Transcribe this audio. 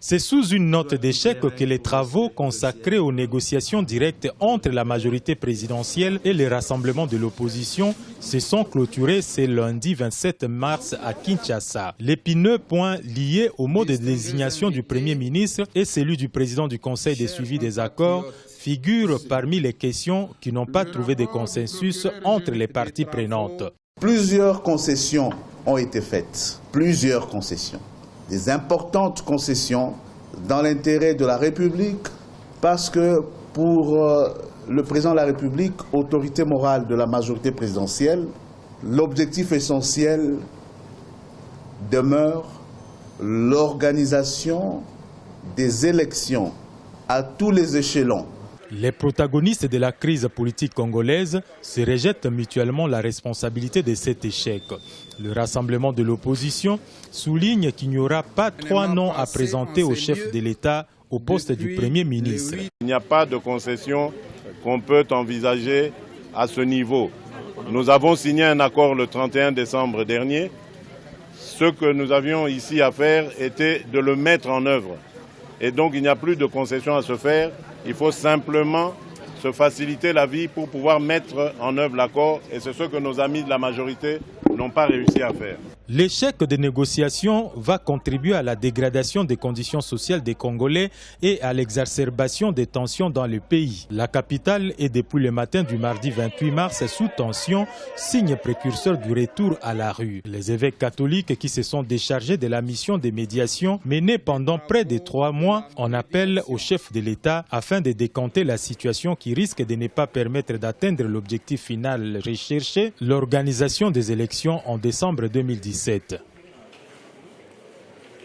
C'est sous une note d'échec que les travaux consacrés aux négociations directes entre la majorité présidentielle et les rassemblements de l'opposition se sont clôturés ce lundi 27 mars à Kinshasa. L'épineux point lié au mode de désignation du Premier ministre et celui du président du Conseil de suivi des accords figurent parmi les questions qui n'ont pas trouvé de consensus entre les parties prenantes. Plusieurs concessions ont été faites, plusieurs concessions. Des importantes concessions dans l'intérêt de la République, parce que pour le président de la République, autorité morale de la majorité présidentielle, l'objectif essentiel demeure l'organisation des élections à tous les échelons. Les protagonistes de la crise politique congolaise se rejettent mutuellement la responsabilité de cet échec. Le rassemblement de l'opposition souligne qu'il n'y aura pas 3 noms à présenter au chef de l'État au poste du Premier ministre. Il n'y a pas de concession qu'on peut envisager à ce niveau. Nous avons signé un accord le 31 décembre dernier. Ce que nous avions ici à faire était de le mettre en œuvre. Et donc il n'y a plus de concession à se faire. Il faut simplement se faciliter la vie pour pouvoir mettre en œuvre l'accord. Et c'est ce que nos amis de la majorité n'ont pas réussi à faire. L'échec des négociations va contribuer à la dégradation des conditions sociales des Congolais et à l'exacerbation des tensions dans le pays. La capitale est depuis le matin du mardi 28 mars sous tension, signe précurseur du retour à la rue. Les évêques catholiques qui se sont déchargés de la mission de médiation menée pendant près de 3 mois en appellent au chef de l'État afin de décanter la situation qui risque de ne pas permettre d'atteindre l'objectif final recherché, l'organisation des élections en décembre 2017.